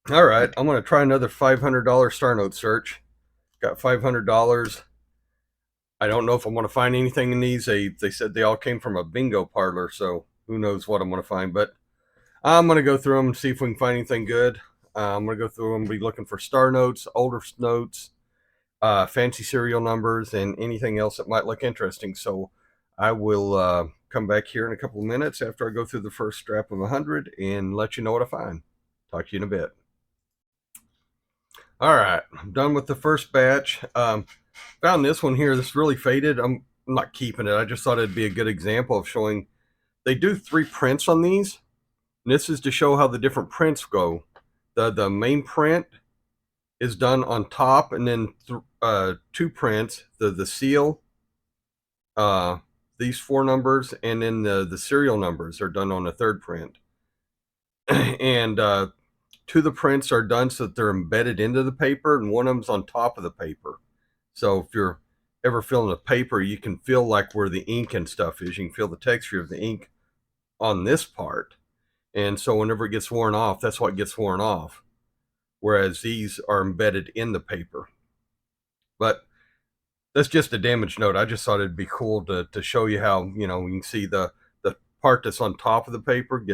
All right, I'm going to try another $500 Star Note search. Got $500. I don't know if I'm going to find anything in these. They said they all came from a bingo parlor, so who knows what I'm going to find. But I'm going to go through them and see if we can find anything good. I'm going to go through them, be looking for Star Notes, older notes, fancy serial numbers, and anything else that might look interesting. So I will come back here in a couple of minutes after I go through the first strap of 100 and let you know what I find. Talk to you in a bit. All right, I'm done with the first batch. Found this one here that's really faded. I'm not keeping it. I just thought it'd be a good example of showing. They do 3 prints on these. And this is to show how the different prints go. The main print is done on top, and then 2 prints. The seal, uh, these 4 numbers, and then the serial numbers are done on the third print. And 2 of the prints are done so that they're embedded into the paper, and one of them's on top of the paper. So if you're ever feeling the paper, you can feel like where the ink and stuff is. You can feel the texture of the ink on this part. And so whenever it gets worn off, that's what gets worn off. Whereas these are embedded in the paper. But that's just a damaged note. I just thought it'd be cool to show you how, you can see the part that's on top of the paper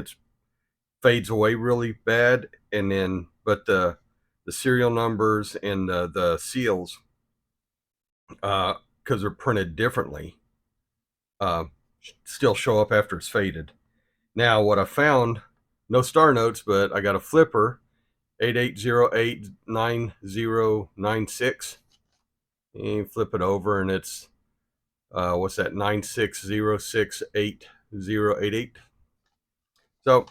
fades away really bad. And then, but the serial numbers and the seals, because they're printed differently, uh, still show up after it's faded. Now, what I found, no Star Notes, but I got a flipper, 88089096. And flip it over, and it's what's that? 96068088. So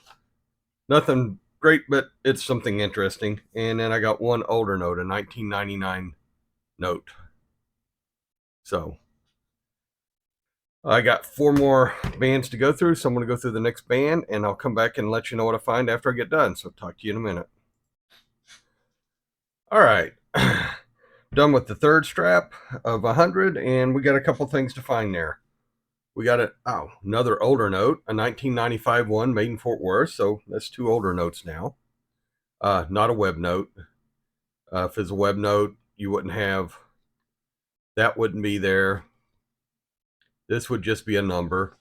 nothing great, but it's something interesting. And then I got one older note, a 1999 note. So I got 4 more bands to go through, so I'm going to go through the next band, and I'll come back and let you know what I find after I get done. So talk to you in a minute. All right. Done with the third strap of 100, and we got a couple things to find there. We got another older note, a 1995 one made in Fort Worth. So that's 2 older notes now. Not a web note. If it's a web note, you wouldn't have, that wouldn't be there. This would just be a number,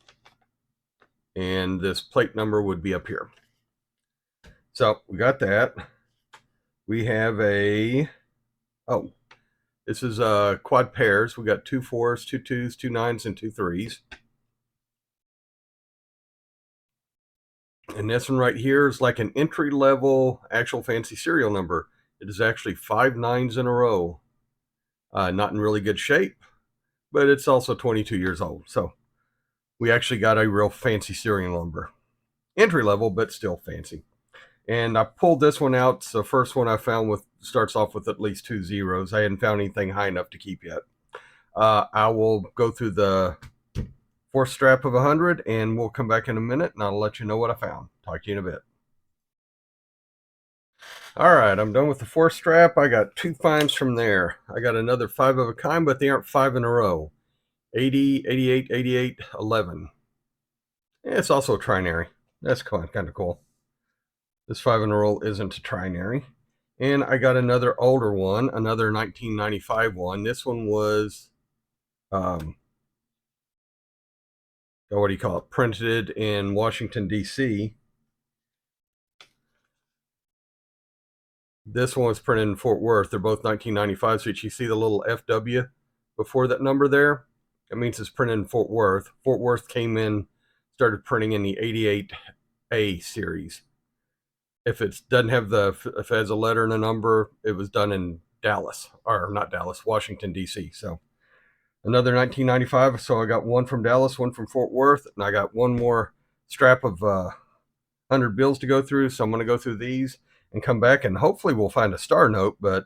and this plate number would be up here. So we got that. We have this is quad pairs. We got 2 4s, 2 2s, 2 9s, and 2 3s. And this one right here is like an entry level actual fancy serial number. It is actually 5 9s in a row. Not in really good shape, but it's also 22 years old. So we actually got a real fancy serial number. Entry level, but still fancy. And I pulled this one out. So the first one I found starts off with at least 2 zeros. I hadn't found anything high enough to keep yet. I will go through the fourth strap of 100, and we'll come back in a minute, and I'll let you know what I found. Talk to you in a bit. All right, I'm done with the fourth strap. I got 2 finds from there. I got another 5 of a kind, but they aren't 5 in a row. 80, 88, 88, 11. It's also a trinary. That's kind of cool. This 5 in a row isn't a trinary. And I got another older one, another 1995 one. This one was, what do you call it? Printed in Washington, D.C. This one was printed in Fort Worth. They're both 1995. So you see the little FW before that number there? That means it's printed in Fort Worth. Fort Worth came in, started printing in the 88A series. If it doesn't have if it has a letter and a number, it was done in Dallas, or not Dallas, Washington, D.C. So another 1995. So I got one from Dallas, one from Fort Worth, and I got one more strap of 100 bills to go through. So I'm going to go through these and come back, and hopefully we'll find a star note. But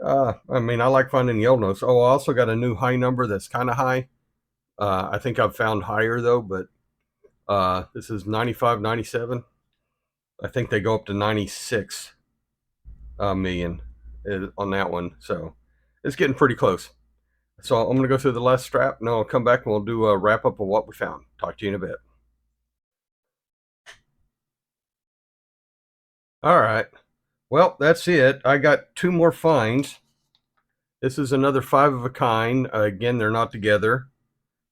I like finding the old notes. Oh, I also got a new high number that's kind of high. I think I've found higher though, but this is 95, 97. I think they go up to 96 million on that one. So it's getting pretty close. So I'm going to go through the last strap, and I'll come back and we'll do a wrap up of what we found. Talk to you in a bit. All right. Well, that's it. I got 2 more finds. This is another 5 of a kind. Again, they're not together.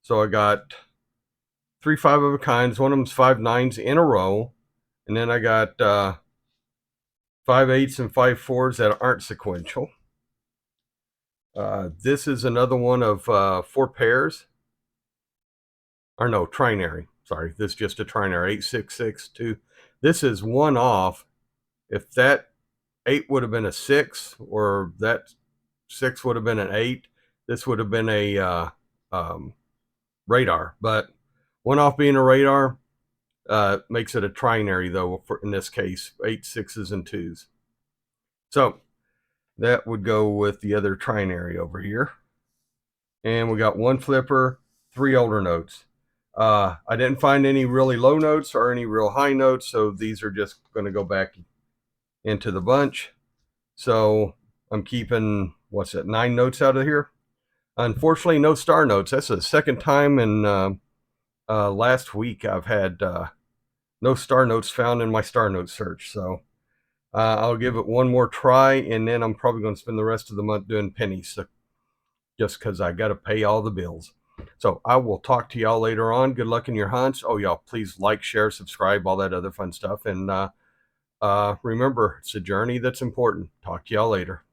So I got 3 5 of a kinds. One of them's 5 9s in a row. And then I got 5 8s and 5 4s that aren't sequential. This is another one of 4 pairs. Or no, trinary. Sorry, this is just a trinary. 8 6 6 2. This is one off. If that 8 would have been a 6, or that 6 would have been an 8, this would have been a radar. But one off being a radar makes it a trinary, though, in this case, 8 6s and 2s. So that would go with the other trinary over here. And we got 1 flipper, 3 older notes. I didn't find any really low notes or any real high notes, so these are just going to go back into the bunch. So I'm keeping, 9 notes out of here. Unfortunately, no star notes. That's the second time in last week I've had no star notes found in my star note search. So I'll give it one more try, and then I'm probably going to spend the rest of the month doing pennies, so, just because I got to pay all the bills. So I will talk to y'all later on. Good luck in your hunts. Oh, y'all, please like, share, subscribe, all that other fun stuff. And remember, it's a journey that's important. Talk to y'all later.